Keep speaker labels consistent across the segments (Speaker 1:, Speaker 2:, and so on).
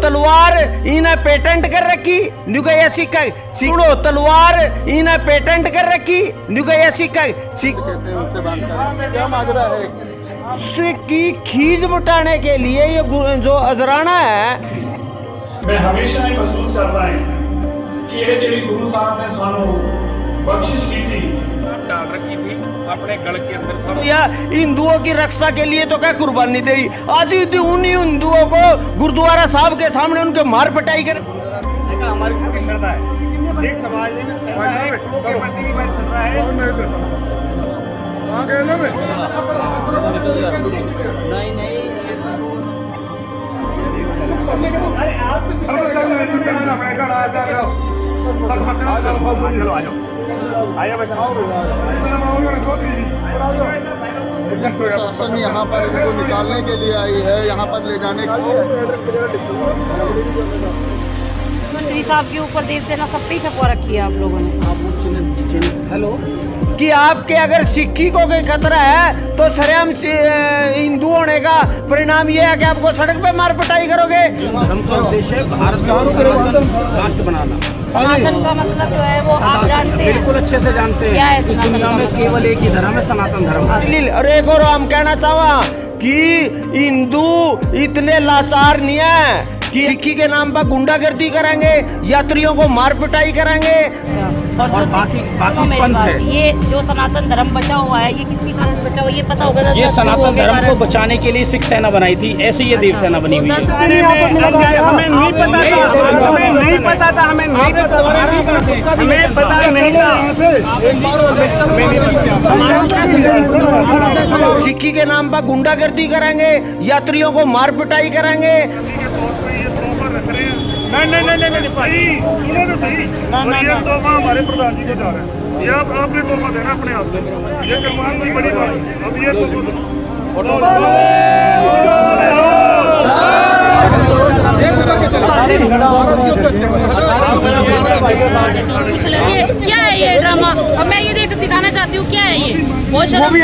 Speaker 1: तलवार इन्हें पेटेंट कर रखी न्यू गया सिक्का सिकड़ो तलवार इन्हें पेटेंट कर रखी न्यू गया सिक्का सिक्की खींच बुटाने के लिए ये जो अजराना है।
Speaker 2: मैं हमेशा ही महसूस करता है कि ये जी गुरु साहब ने सानू बख्शिश की थी डाल रखी थी अपने गल के अंदर सब
Speaker 1: या हिंदुओं की रक्षा के लिए तो क्या कुर्बानी दे। आज उन्हीं हिंदुओं को गुरुद्वारा साहब के सामने उनके मार पिटाई कर
Speaker 2: हमारी पूरी श्रद्धा है। सिख समाज में श्रद्धा है, मुख्यमंत्री की श्रद्धा है।
Speaker 3: शासन यहाँ पर इनको निकालने के लिए आई है, यहाँ पर ले जाने के लिए।
Speaker 4: तो श्री साहब के ऊपर देव सेना सब पे छपवा रखी है आप लोगों ने।
Speaker 1: हेलो कि आपके अगर सिक्की को कोई खतरा है तो सरेआम हिंदू होने का परिणाम ये है कि आपको सड़क पे मार पिटाई करोगे।
Speaker 5: धर्म का उद्देश्य है भारत को सनातन राष्ट्र बनाना।
Speaker 4: सनातन का मतलब जो है वो आप जानते हैं,
Speaker 5: बिल्कुल अच्छे से जानते
Speaker 4: क्या है
Speaker 5: हैं। इस दुनिया में केवल एक ही धर्म है, सनातन धर्म।
Speaker 1: और एक और हम कहना चाहवा कि हिंदू इतने लाचार नहीं है कि सिक्की के नाम पर गुंडागर्दी करेंगे, यात्रियों को मार पिटाई करेंगे।
Speaker 5: और बाकी पंथ है।
Speaker 4: ये जो सनातन धर्म बचा हुआ है ये किसके कारण बचा हुआ है ये पता होगा।
Speaker 5: ये सनातन धर्म को बचाने के लिए सिख सेना बनाई थी, ऐसे ये देव सेना बनी हुई है।
Speaker 2: हमें नहीं पता था, हमें नहीं पता था, हमें नहीं पता नहीं।
Speaker 1: सिक्की के नाम पर गुंडागर्दी करेंगे, यात्रियों को मार पिटाई करेंगे।
Speaker 2: नहीं भाई सुनो तो सही। ये तोहफा हमारे प्रधान जी को जा रहा है, ये आपने तोहफा देना अपने आप से। ये करवान कोई बड़ी बात नहीं। अब ये
Speaker 4: क्या है ये ड्रामा। अब मैं ये दिखाना चाहती हूँ क्या है ये। वो शर्म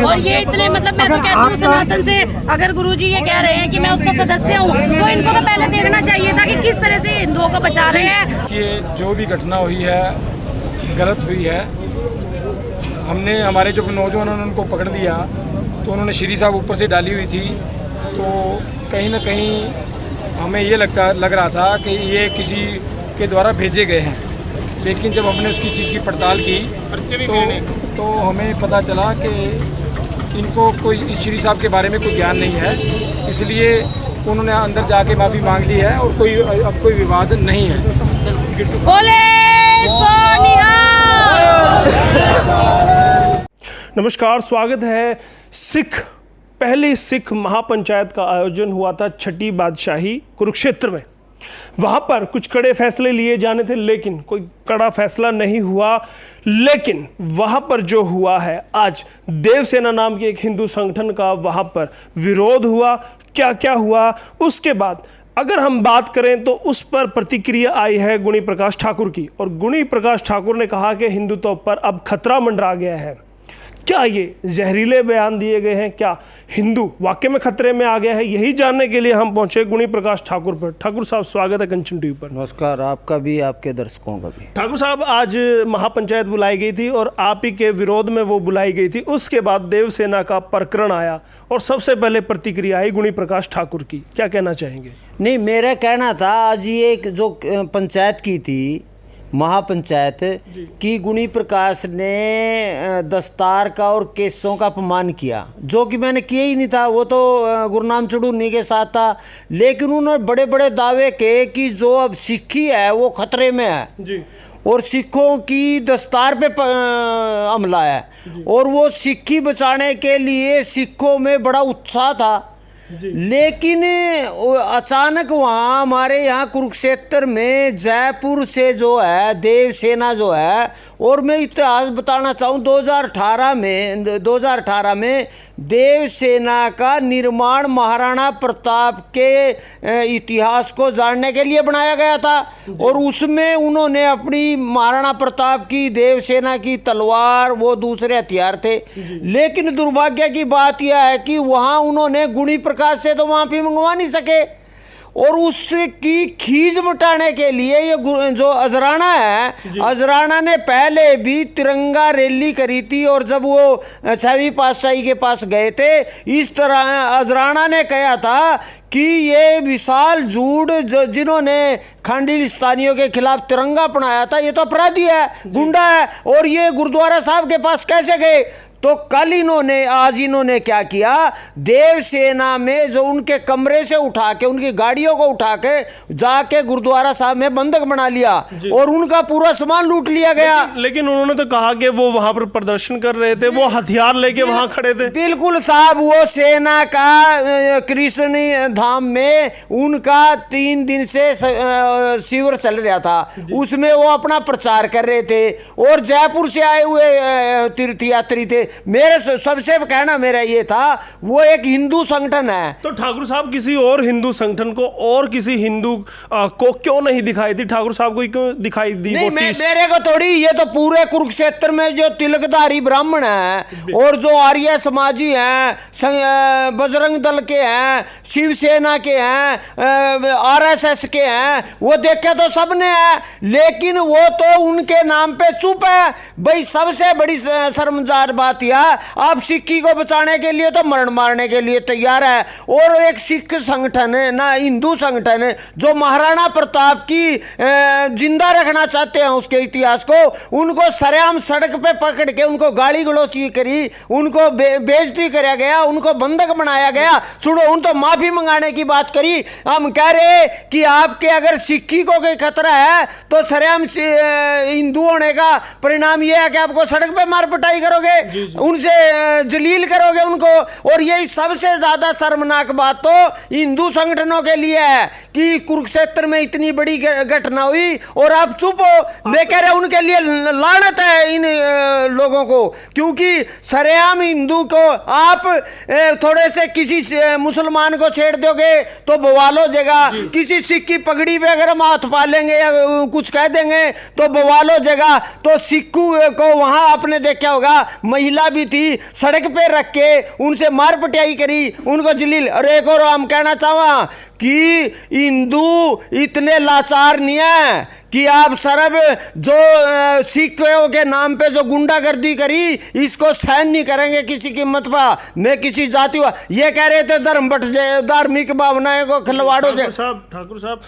Speaker 4: और ये इतने मतलब मैं तो कहती हूँ सनातन से अगर गुरुजी ये कह रहे हैं कि मैं उसका सदस्य हूँ तो इनको तो पहले देखना चाहिए था कि किस तरह से हिंदुओं को बचा रहे हैं।
Speaker 6: कि जो भी घटना हुई है गलत हुई है। हमने हमारे जो नौजवानों ने उनको पकड़ दिया तो उन्होंने श्री साहब ऊपर से डाली हुई थी, तो कहीं ना कहीं हमें ये लग रहा था कि ये किसी के द्वारा भेजे गए हैं। लेकिन जब हमने उसकी चीज़ की पड़ताल की तो हमें पता चला कि इनको कोई श्री साहब के बारे में कोई ज्ञान नहीं है, इसलिए उन्होंने अंदर जाके माफ़ी मांग ली है और अब कोई विवाद नहीं है।
Speaker 4: बोले
Speaker 7: नमस्कार, स्वागत है। पहली सिख महापंचायत का आयोजन हुआ था छठी बादशाही कुरुक्षेत्र में। वहाँ पर कुछ कड़े फैसले लिए जाने थे लेकिन कोई कड़ा फैसला नहीं हुआ। लेकिन वहाँ पर जो हुआ है, आज देव सेना नाम के एक हिंदू संगठन का वहाँ पर विरोध हुआ। क्या क्या हुआ उसके बाद अगर हम बात करें तो उस पर प्रतिक्रिया आई है गुणी प्रकाश ठाकुर की। और गुणी प्रकाश ठाकुर ने कहा कि हिंदुत्व पर अब खतरा मंडरा गया है। क्या ये जहरीले बयान दिए गए हैं? क्या हिंदू वाकई में खतरे में आ गया है? यही जानने के लिए हम पहुंचे गुणी प्रकाश ठाकुर पर। ठाकुर साहब, स्वागत है कंचन टीवी पर।
Speaker 1: नमस्कार, आपका भी, आपके दर्शकों का भी।
Speaker 7: ठाकुर साहब, आज महापंचायत बुलाई गई थी और आप ही के विरोध में वो बुलाई गई थी। उसके बाद देव सेना का प्रकरण आया और सबसे पहले प्रतिक्रिया आई गुणी प्रकाश ठाकुर की। क्या कहना चाहेंगे?
Speaker 1: नहीं, मेरा कहना था आज ये जो पंचायत की थी महापंचायत की, गुणी प्रकाश ने दस्तार का और केसों का अपमान किया, जो कि मैंने किया ही नहीं था। वो तो गुरनाम चढ़ूनी के साथ था। लेकिन उन्होंने बड़े बड़े दावे किए कि जो अब सिक्खी है वो खतरे में है जी। और सिखों की दस्तार पे हमला है और वो सिक्खी बचाने के लिए सिखों में बड़ा उत्साह था। लेकिन अचानक वहाँ हमारे यहाँ कुरुक्षेत्र में जयपुर से जो है देव सेना जो है, और मैं इतिहास बताना चाहूँ 2018 में देव सेना का निर्माण महाराणा प्रताप के इतिहास को जानने के लिए बनाया गया था। और उसमें उन्होंने अपनी महाराणा प्रताप की देव सेना की तलवार, वो दूसरे हथियार थे। लेकिन दुर्भाग्य की बात यह है कि वहाँ उन्होंने गुणी प्रकाश से तो माफी मंगवा नहीं सके। और उसकी खींच मिटाने के लिए ये जो अजराना है, अजराना ने पहले भी तिरंगा रैली करी थी। और जब वो 6वीं पातशाही के पास गए थे, इस तरह अजराना ने कहा था कि ये विशाल झूठ जो जिन्होंने खालिस्तानियों के खिलाफ तिरंगा अपनाया था, ये तो अपराधी है, गुंडा है, और ये गुरुद्वारा साहब के पास कैसे गए। तो कल आज इन्होंने क्या किया, देवसेना में जो उनके कमरे से उठा के, उनकी गाड़ियों को उठा के जाके गुरुद्वारा साहब में बंधक बना लिया और उनका पूरा सामान लूट लिया गया।
Speaker 7: लेकिन उन्होंने तो कहा कि वो वहां पर प्रदर्शन कर रहे थे, वो हथियार लेके वहां खड़े थे।
Speaker 1: बिल्कुल साहब, वो सेना का कृष्ण धाम में उनका 3 दिन से शिविर चल रहा था, उसमें वो अपना प्रचार कर रहे थे। और जयपुर से आए हुए तीर्थयात्री थे। मेरे सबसे कहना मेरा ये था, वो एक हिंदू संगठन है।
Speaker 7: तो ठाकुर साहब किसी और हिंदू संगठन को और किसी हिंदू को क्यों नहीं दिखाई दी, ठाकुर साहब को क्यों दिखाई दी?
Speaker 1: नहीं, मेरे को थोड़ी, ये तो पूरे कुरुक्षेत्र में जो तिलकधारी ब्राह्मण हैं और जो आर्य समाजी हैं, बजरंग दल के हैं, शिवसेना के हैं, आरएसएस के हैं, वो देखे तो सबने है, लेकिन वो तो उनके नाम पे चुप है। भाई सबसे बड़ी शर्मसार बात यह, आप सिक्की को बचाने के लिए तो मरण मारने के लिए तैयार है। और एक सिख संगठन है ना, हिंदू संगठन है, जो महाराणा प्रताप की जिंदा रखना चाहते हैं उसके इतिहास को, उनको सरेआम सड़क पे पकड़ के उनको गाली गलौच करी, उनको बेइज्जती कराया गया, उनको बंधक बनाया गया। सुनो, उन तो माफी मंगाने की बात करी। हम कह रहे कि आपके अगर सिक्की को कोई खतरा है तो सरेआम हिंदू होने का परिणाम यह है कि आपको सड़क पे मार पिटाई करोगे, उनसे जलील करोगे उनको। और यही सबसे ज्यादा शर्मनाक बात तो हिंदू संगठनों के लिए है कि कुरुक्षेत्र में इतनी बड़ी घटना हुई और आप चुप हो। मैं कह रहा हूं उनके लिए लानत है इन लोगों को, क्योंकि सरेआम हिंदू को आप थोड़े से किसी मुसलमान को छेड़ दोगे तो बवाल हो जाएगा, किसी सिख की पगड़ी पे अगर हम हाथ पा लेंगे या कुछ कह देंगे तो बवाल हो जाएगा। तो सिक्खू को वहां आपने देखा होगा, महिला भी थी, सड़क पे रख के उनसे मार पिटाई करी, उनको जलील। और एक और हम कहना चाहवा कि हिंदू इतने लाचार नहीं है कि आप सरब जो सिखों के नाम पे जो गुंडागर्दी करी, इसको सहन नहीं करेंगे किसी कीमत पर। मैं किसी जाति ये कह रहे थे धर्म बट जाए, धार्मिक भावनाएं को खिलवाड़ हो जाए।
Speaker 7: ठाकुर साहब,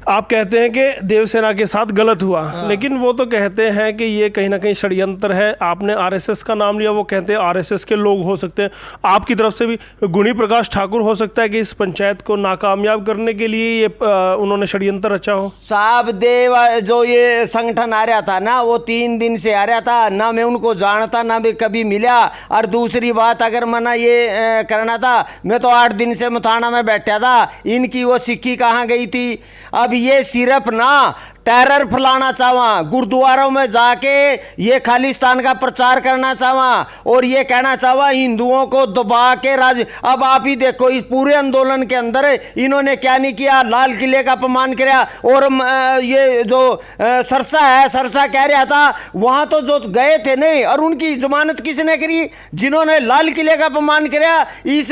Speaker 7: आप कहते हैं कि देवसेना के साथ गलत हुआ, लेकिन वो तो कहते हैं कि ये कहीं ना कहीं षड्यंत्र है। आपने आरएसएस का नाम लिया, वो कहते हैं आरएसएस के लोग हो सकते हैं। आपकी तरफ से भी गुणी प्रकाश ठाकुर हो सकता है कि इस पंचायत को नाकामयाब करने के लिए ये उन्होंने षड्यंत्र रचा हो। साहब, देव जो ये संगठन आ रहा था ना, वो 3 दिन से आ रहा था ना, मैं उनको जानता ना भी कभी मिला। और दूसरी बात, अगर मना ये करना था, मैं तो 8 दिन से मुथाना में बैठा था, इनकी वो सिक्की कहाँ गई थी। अब ये सिर्फ ना टेरर फैलाना चाहवा, गुरुद्वारों में जाके ये खालिस्तान का प्रचार करना चाहवा और ये कहना चाहवा हिंदुओं को दबा के राज। अब आप ही देखो, इस पूरे आंदोलन के अंदर इन्होंने क्या नहीं किया, लाल किले का अपमान किया। और ये जो सरसा है, सरसा कह रहा था वहां तो जो गए थे नहीं, और उनकी जमानत किसने करी? जिन्होंने लाल किले का अपमान किया इस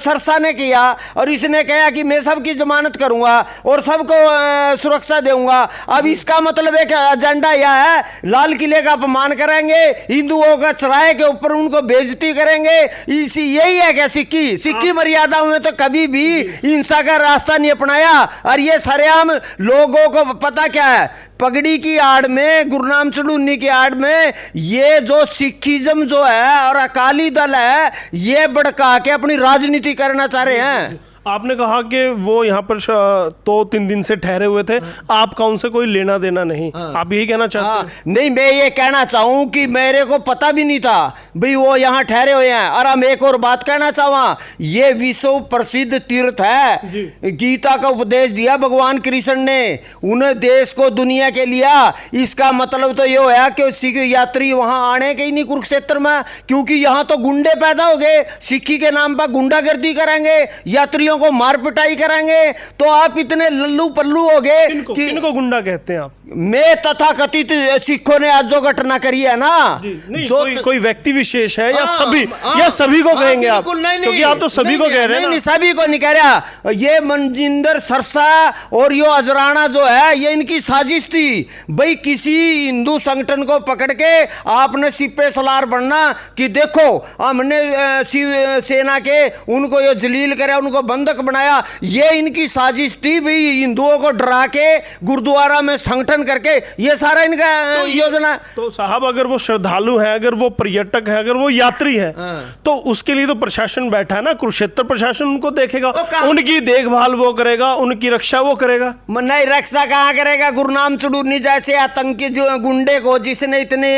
Speaker 7: सरसा ने किया, और इसने कहा कि मैं सबकी जमानत करूंगा और सबको सुरक्षा दूंगा। अब इसका मतलब है कि एजेंडा यह है, लाल किले का अपमान करेंगे, हिंदुओं का चौराहे के ऊपर उनको बेइज्जती करेंगे। इसी यही है क्या सिक्की मर्यादाओं में तो कभी भी हिंसा का रास्ता नहीं अपनाया। और ये सरेआम लोगों को पता क्या है, पगड़ी की आड़ में, गुरनाम चढ़ूनी की आड़ में ये जो सिखिज्म जो है और अकाली दल है, ये भड़का के अपनी राजनीति करना चाह रहे हैं। आपने कहा कि वो यहाँ पर 2-3 दिन से ठहरे हुए थे, आपका उनसे कोई लेना देना नहीं, आप यही कहना चाहते हैं? नहीं, मैं ये कहना चाहूँ कि मेरे को पता भी नहीं था भाई वो यहाँ ठहरे हुए हैं। और हम एक और बात कहना चाहवा, ये विश्व प्रसिद्ध तीर्थ है, गीता का उपदेश दिया भगवान कृष्ण ने, उन्हें देश को दुनिया के लिया। इसका मतलब तो ये होया कि सिख यात्री वहाँ आने के ही नहीं कुरुक्षेत्र में, क्योंकि यहाँ तो गुंडे पैदा हो गए, सिक्की के नाम पर गुंडागर्दी करेंगे, यात्री
Speaker 1: हिंदुओं को मार पिटाई करेंगे तो आप इतने लल्लू पल्लू हो गए कि
Speaker 7: किनको गुंडा कहते हैं आप?
Speaker 1: मैं तथाकथित सिखों ने आज जो घटना करी है ना,
Speaker 7: नहीं,
Speaker 1: जो
Speaker 7: कोई व्यक्ति विशेष है या
Speaker 1: हाँ,
Speaker 7: सभी
Speaker 1: हाँ,
Speaker 7: या सभी को कहेंगे आप?
Speaker 1: बिल्कुल नहीं,
Speaker 7: क्योंकि आप तो सभी को कह रहे हैं ना।
Speaker 1: नहीं, सभी को नहीं कह रहा। ये मनजिंदर सरसा और यो अजराना जो है ये इनकी साजिश थी भाई, किसी हिंदू संगठन को पकड़ के आपने सिपे सलार बनना कि देखो हमने शिव सेना के उनको यो जलील करे, उनको बंधक बनाया। ये इनकी साजिश थी भाई, हिंदुओं को डरा के गुरुद्वारा में संगठन करके, ये सारा इनका योजना।
Speaker 7: तो साहब अगर वो श्रद्धालु है, अगर वो पर्यटक है, अगर वो यात्री है, तो उसके लिए तो प्रशासन बैठा है ना, कुरुक्षेत्र प्रशासन उनको देखेगा, उनकी देखभाल वो करेगा, उनकी रक्षा वो करेगा।
Speaker 1: नहीं, रक्षा कहाँ करेगा? गुरनाम चुड़ूनी जैसे आतंकी जो गुंडे को जिसने इतनी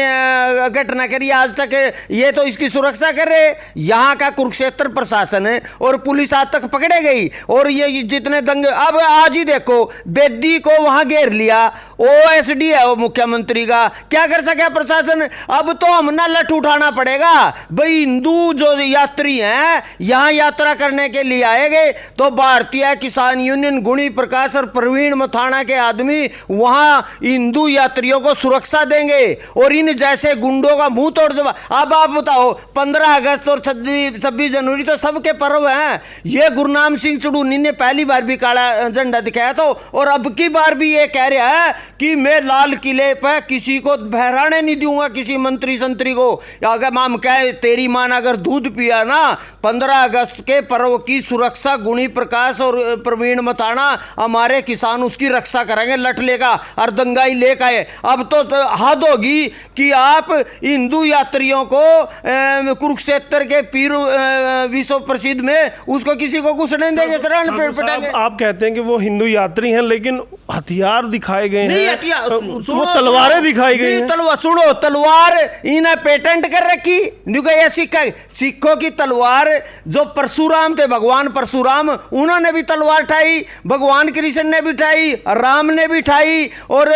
Speaker 1: घटना करी आज तक, ये तो इसकी सुरक्षा कर रहे। यहाँ का कुरुक्षेत्र प्रशासन है और पुलिस आज तक पकड़े गई। और ये जितने दंगे, अब आज ही देखो बेदी को वहां घेर लिया, ओएसडी है वो मुख्यमंत्री का, क्या कर सके प्रशासन? अब तो हम ना लठ उठाना पड़ेगा भाई। हिंदू जो यात्री हैं यहाँ यात्रा करने के लिए आएंगे तो भारतीय किसान यूनियन गुणी प्रकाश और प्रवीण मथाना के आदमी वहां हिंदू यात्रियों को सुरक्षा देंगे और इन जैसे गुंडों का मुंह तोड़ जवाब। अब आप बताओ, 15 अगस्त और 26 जनवरी तो सबके पर्व हैं। ये गुरनाम सिंह चुड़ूनी ने पहली बार भी काला झंडा दिखाया तो, और अब की बार भी ये कह रहा है कि मैं लाल किले पर किसी को बहराने नहीं दूंगा, किसी मंत्री संतरी को। अगर हम कहे तेरी मां ने अगर दूध पिया ना, 15 अगस्त के पर्व की सुरक्षा गुणी प्रकाश और प्रवीण मथाना हमारे किसान उसकी रक्षा करेंगे, लठ लेगा और दंगाई लेकर आए। अब तो हद होगी कि आप हिंदू यात्रियों को कुरुक्षेत्र के पीर विश्व प्रसिद्ध में उसको किसी को घुसने नहीं देंगे, चरण पिटाएंगे।
Speaker 7: आप कहते हैं कि वो हिंदू यात्री हैं, लेकिन हथियार दिखाए गए
Speaker 1: नहीं,
Speaker 7: हैं,
Speaker 1: हथियार
Speaker 7: वो तलवारें दिखाई गई हैं।
Speaker 1: तलवार सुनो, तलवार इन्हें पेटेंट कर रखी। ये सिखों की तलवार जो परशुराम थे, भगवान परशुराम, उन्होंने भी तलवार उठाई, भगवान कृष्ण ने भी उठाई, राम ने भी उठाई, और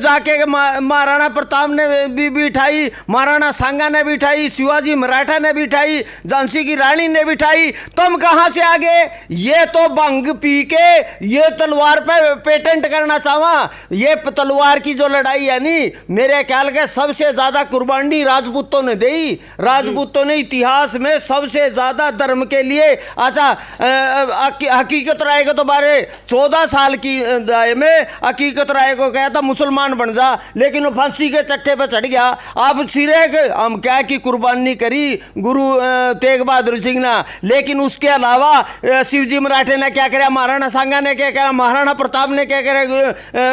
Speaker 1: जाके महाराणा प्रताप ने भी उठाई, महाराणा सांगा ने भी उठाई, शिवाजी मराठा ने भी उठाई, झांसी की रानी ने भी उठाई। तुम कहां से आ गए? ये तो भंग पी के ये तलवार पे पेटेंट करना चाहा। ये तलवार की जो लड़ाई है नी, मेरे ख्याल के सबसे ज्यादा कुर्बानी राजपूतों ने दी। राजपूतों ने इतिहास में सबसे ज्यादा धर्म के लिए, अच्छा हकीकत राय को तो बारे 14 साल की दाय में हकीकत राय को कहा था मुसलमान बन जा, लेकिन वो फांसी के चट्टे पे चढ़ गया। अब सिरे हम क्या की कुर्बानी करी गुरु तेग बहादुर सिंह ने, लेकिन उसके अलावा शिवजी मराठे ने क्या करा, महाराणा सांगा ने क्या करा, महाराणा प्रताप ने क्या करा,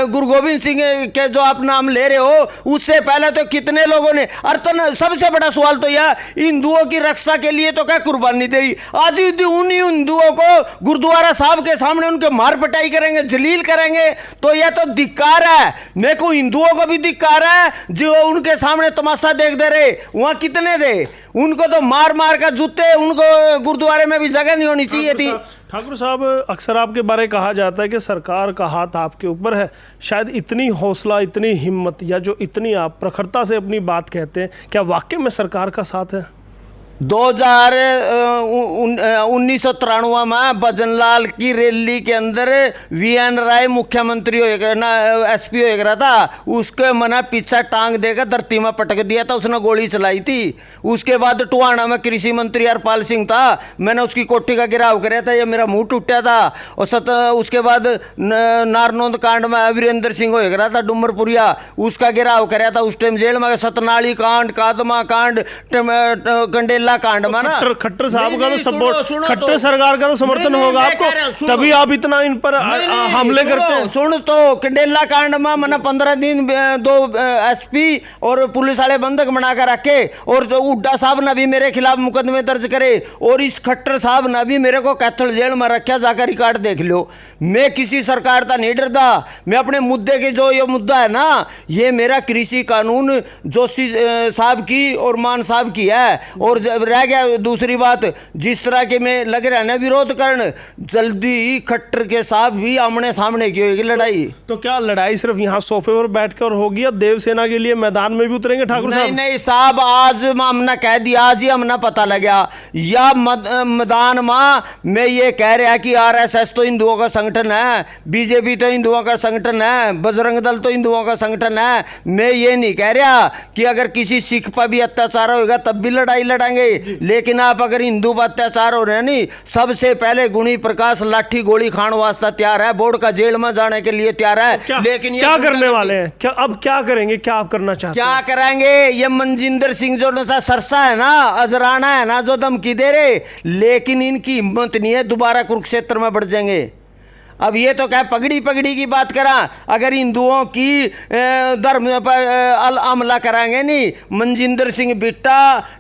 Speaker 1: गुरु गोविंद सिंह के जो आप नाम ले रहे हो, उससे पहले तो कितने लोगों ने। और तो सबसे बड़ा सवाल तो यह, हिंदुओं की रक्षा के लिए तो क्या कुर्बानी दी? आज उन्हीं हिंदुओं को गुरुद्वारा साहब के सामने उनके मार पिटाई करेंगे, जलील करेंगे, तो यह तो धिक्कार है। मेरे को हिंदुओं को भी धिक्कार है जो उनके सामने तमाशा देख दे रहे। वहां कितने थे, उनको तो मार मार का जूते, उनको गुरुद्वारे में भी जगह नहीं होनी चाहिए थी।
Speaker 7: ठाकुर साहब, अक्सर आपके बारे कहा जाता है कि सरकार का हाथ आपके ऊपर है। शायद इतनी हौसला, इतनी हिम्मत, या जो इतनी आप प्रखरता से अपनी बात कहते हैं, क्या वाकई में सरकार का साथ है?
Speaker 1: 1993 में भजनलाल की रैली के अंदर VN राय मुख्यमंत्री SP हो रहा था, उसके मना पीछा टांग देकर धरती में पटक दिया था, उसने गोली चलाई थी। उसके बाद टुहाना में कृषि मंत्री हरपाल सिंह था, मैंने उसकी कोठी का गिराव कराया था, ये मेरा मुंह टूटा था। और उसके बाद नारनौंद कांड में वीरेंद्र सिंह हो रहा था डूमरपुरिया, उसका गिराव कराया था, उस टाइम जेल में। सतनाली कांड, कादमा कांड, कंडेला कांड में ना,
Speaker 7: खट्टर साहब का तो सपोर्ट, खट्टर सरकार का तो समर्थन होगा आपको, तभी आप इतना इन पर हमले करते हैं।
Speaker 1: सुन तो, कंडेला कांड में मैंने 15 दिन 2 SP और पुलिस वाले बंधक बनाकर रखे, और जो हुड्डा साहब ने भी मेरे खिलाफ मुकदमे दर्ज करे, और इस खट्टर साहब ने भी मेरे को कैथल जेल में रखा, जाकर रिकॉर्ड देख लो। मैं किसी सरकार का नहीं डरता, मैं अपने मुद्दे के जो ये मुद्दा है ना, ये मेरा कृषि कानून जोशी साहब की और मान साहब की है, और रह गया दूसरी बात, जिस तरह के में लग रहा है ना विरोध करने, जल्दी ही खट्टर के साथ भी आमने सामने की होगी लड़ाई।
Speaker 7: तो क्या लड़ाई सिर्फ यहाँ सोफे पर बैठकर होगी या देवसेना के लिए मैदान में भी उतरेंगे ठाकुर साहब?
Speaker 1: नहीं साहब, आज हमने कह दिया, आज ही हमने पता लगा या मैदान में ये कह रहा है कि आरएसएस तो हिंदुओं का संगठन है, बीजेपी तो हिंदुओं का संगठन है, बजरंग दल तो हिंदुओं का संगठन है। मैं ये नहीं कह रहा कि अगर किसी सिख पर भी अत्याचार होगा तब भी लड़ाई लड़ेंगे, लेकिन आप अगर हिंदू पर अत्याचार हो रहे हैं नहीं, सबसे पहले गुणी प्रकाश लाठी गोली खान वास्ता तैयार है, बोर्ड का जेल में जाने के लिए तैयार है। लेकिन
Speaker 7: क्या करने वाले हैं, क्या अब क्या करेंगे, क्या आप करना चाहते हैं?
Speaker 1: क्या करेंगे? ये मनजिंदर सिंह जो सरसा है ना, अजराना है ना, जो धमकी दे रहे, लेकिन इनकी हिम्मत नहीं है दोबारा कुरुक्षेत्र में बढ़ जाएंगे। अब ये तो क्या पगड़ी की बात करा, अगर हिंदुओं की धर्म पर हमला कराएंगे नहीं, मनजिंदर सिंह बिट्टा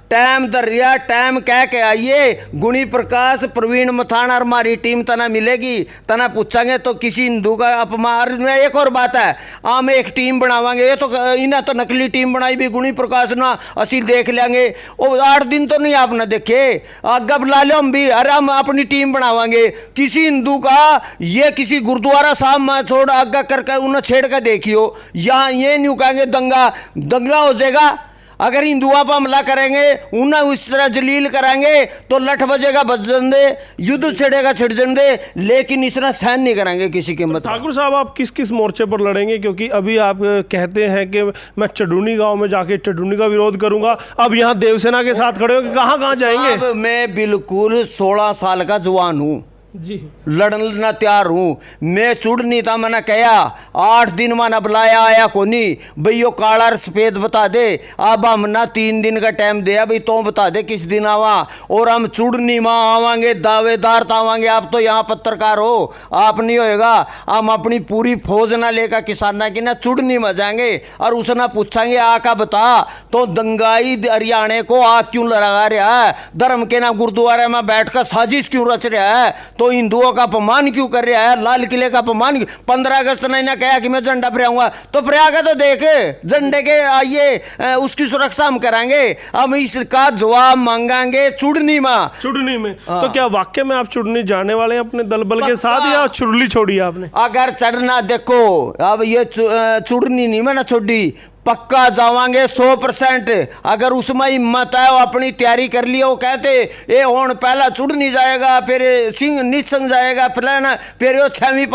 Speaker 1: टाइम दरिया टाइम कह के आइए, गुणी प्रकाश प्रवीण मथान और हमारी टीम तना मिलेगी, तना पूछेंगे तो किसी हिंदू का अपमान। एक और बात है, हम एक टीम बनावांगे, ये तो इन्हें तो नकली टीम बनाई भी गुणी प्रकाश ना, असी देख लेंगे। वो 8 दिन तो नहीं आपने देखे, आगे बुला लो हम भी, अरे हम अपनी टीम बनावांगे। किसी हिंदू का ये किसी गुरुद्वारा साहब में छोड़ आगे करके उन्हें छेड़ कर देखियो, यहाँ ये नहीं कहेंगे दंगा हो जाएगा। अगर हिंदुओं पर हमला करेंगे, उन्हें उस तरह जलील कराएंगे तो लठ बजेगा बजन दे, युद्ध छिड़ेगा छिड़जन दे, लेकिन इस तरह सहन नहीं करेंगे किसी की मत।
Speaker 7: ठाकुर साहब, आप किस किस मोर्चे पर लड़ेंगे? क्योंकि अभी आप कहते हैं कि मैं चडूनी गांव में जाके चडूनी का विरोध करूंगा, अब यहाँ देवसेना के साथ खड़े हो, कहाँ जाएंगे?
Speaker 1: मैं बिल्कुल 16 साल का जवान हूँ
Speaker 7: जी,
Speaker 1: लड़ना तैयार हूँ। मैं चुड़ नहीं था, मैंने कहा 8 दिन माना बुलाया, आया को नहीं भैया, काला और सफेद बता दे। अब हम ना 3 दिन का टाइम दिया भाई, तो बता दे किस दिन आवा, और हम चुड़नी माँ आवांगे, दावेदार तो आवांगे। आप तो यहाँ पत्रकार हो, आप नहीं होएगा। हम अपनी पूरी फौज ना लेकर किसाना की ना चुड़नी में जाएंगे और उसे ना पूछेंगे आका बता तो दंगाई हरियाणा को आग क्यों लगा रहा है, धर्म के ना गुरुद्वारे में बैठकर साजिश क्यों रच रहा है, तो हिंदुओं का अपमान क्यों कर रहा है, लाल किले का अपमान। 15 अगस्त ने ना कहा कि मैं झंडा फहराऊंगा, तो फहरागा तो देख झंडे के आइए, उसकी सुरक्षा हम कराएंगे। हम इसका जवाब मांगेंगे चुड़नी में। तो क्या वाकई में आप चुड़नी जाने वाले हैं अपने दल बल के साथ, या चुरली छोड़ी आपने? अगर चढ़ना, देखो अब ये चुड़नी नहीं मैंने छोड़ी, पक्का जावांगे 100%। अगर उसमें हिम्मत है, वो अपनी तैयारी कर लिया, वो कहते ये होन पहला चुड़ नहीं जाएगा, फिर सिंह निसंग जाएगा, फिर वो 6वीं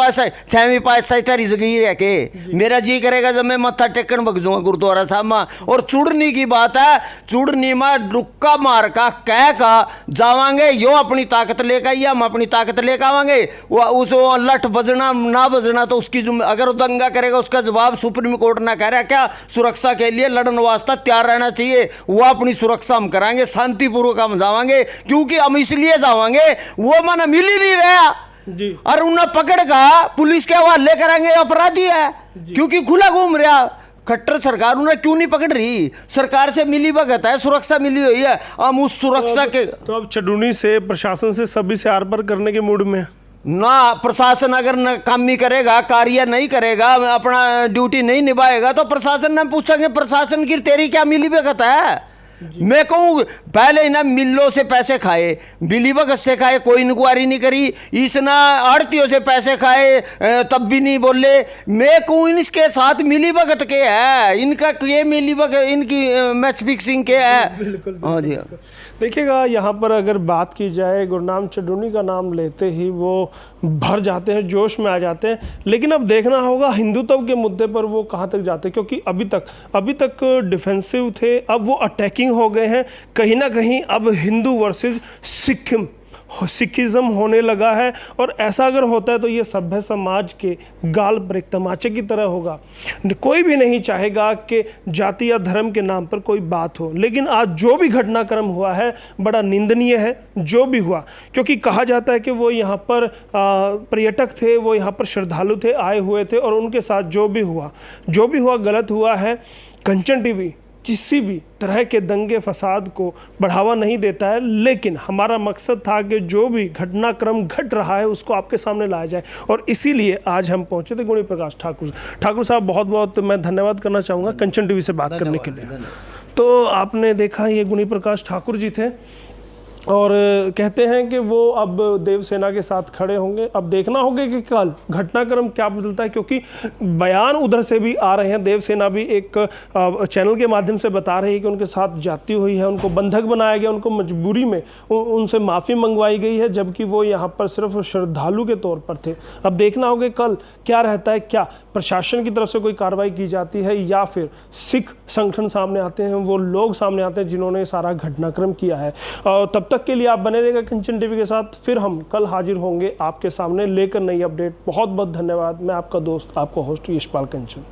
Speaker 1: पातशाही तेरी जगीर है के मेरा जी करेगा जब मैं मत्था टेकन भग जाऊंगा गुरुद्वारा साहब में। और चुड़नी की बात है, चुड़नी में डुक्का मार का कह का जावांगे, यो अपनी ताकत लेकर आइए, हम अपनी ताकत लेकर आवांगे। उस लठ बजना ना बजना तो उसकी, अगर वो दंगा करेगा उसका जवाब सुप्रीम कोर्ट ना कह रहा क्या, सुरक्षा के लिए लड़ने वास्ते तैयार रहना चाहिए। वो अपनी सुरक्षा हम कराएंगे, शांतिपूर्वक हम जावांगे, क्योंकि हम इसलिए जावांगे वो माना मिल ही नहीं रहा
Speaker 7: जी,
Speaker 1: और उन्हें पकड़ का पुलिस के हवाले कराएंगे, अपराधी है क्योंकि खुला घूम रहा। खट्टर सरकार उन्हें क्यों नहीं पकड़ रही? सरकार से मिली भगत है, सुरक्षा मिली हुई है, हम उस सुरक्षा के।
Speaker 7: तो अब चडूनी से प्रशासन से सभी से आर पार करने के मूड में
Speaker 1: ना, प्रशासन अगर नाकामी करेगा, कार्य नहीं करेगा, अपना ड्यूटी नहीं निभाएगा, तो प्रशासन ने पूछेंगे प्रशासन की तेरी क्या मिली भगत है। मैं कहूँ पहले ना मिलों से पैसे खाए, मिली भगत से खाए, कोई इंक्वायरी नहीं करी, इसना आड़तियों से पैसे खाए तब भी नहीं बोले। मैं कहूँ इनके साथ मिली भगत के है, इनका ये मिली भगत, इनकी मैच फिक्सिंग के है। हाँ जी,
Speaker 7: देखिएगा, यहाँ पर अगर बात की जाए, गुरनाम चडूनी का नाम लेते ही वो भर जाते हैं, जोश में आ जाते हैं, लेकिन अब देखना होगा हिंदुत्व के मुद्दे पर वो कहाँ तक जाते हैं, क्योंकि अभी तक डिफेंसिव थे, अब वो अटैकिंग हो गए हैं। कहीं ना कहीं अब हिंदू वर्सेस सिखिज़म होने लगा है, और ऐसा अगर होता है तो ये सभ्य समाज के गाल पर एक तमाचे की तरह होगा। कोई भी नहीं चाहेगा कि जाति या धर्म के नाम पर कोई बात हो, लेकिन आज जो भी घटनाक्रम हुआ है बड़ा निंदनीय है, जो भी हुआ, क्योंकि कहा जाता है कि वो यहाँ पर पर्यटक थे, वो यहाँ पर श्रद्धालु थे, आए हुए थे, और उनके साथ जो भी हुआ गलत हुआ है। कंचन टीवी किसी भी तरह के दंगे फसाद को बढ़ावा नहीं देता है, लेकिन हमारा मकसद था कि जो भी घटनाक्रम घट रहा है उसको आपके सामने लाया जाए, और इसीलिए आज हम पहुंचे थे गुणी प्रकाश ठाकुर साहब। बहुत बहुत मैं धन्यवाद करना चाहूँगा कंचन टीवी से बात करने के लिए। तो आपने देखा ये गुणी प्रकाश ठाकुर जी थे और कहते हैं कि वो अब देवसेना के साथ खड़े होंगे। अब देखना होगा कि कल घटनाक्रम क्या बदलता है, क्योंकि बयान उधर से भी आ रहे हैं। देवसेना भी एक चैनल के माध्यम से बता रही है कि उनके साथ जाती हुई है, उनको बंधक बनाया गया, उनको मजबूरी में उनसे माफ़ी मंगवाई गई है, जबकि वो यहाँ पर सिर्फ श्रद्धालु के तौर पर थे। अब देखना होगा कल क्या रहता है, क्या प्रशासन की तरफ से कोई कार्रवाई की जाती है या फिर सिख संगठन सामने आते हैं, वो लोग सामने आते हैं जिन्होंने सारा घटनाक्रम किया है। और तब तक के लिए आप बने रहेगा कंचन टीवी के साथ। फिर हम कल हाजिर होंगे आपके सामने लेकर नई अपडेट। बहुत बहुत धन्यवाद। मैं आपका दोस्त, आपका होस्ट यशपाल कंचन।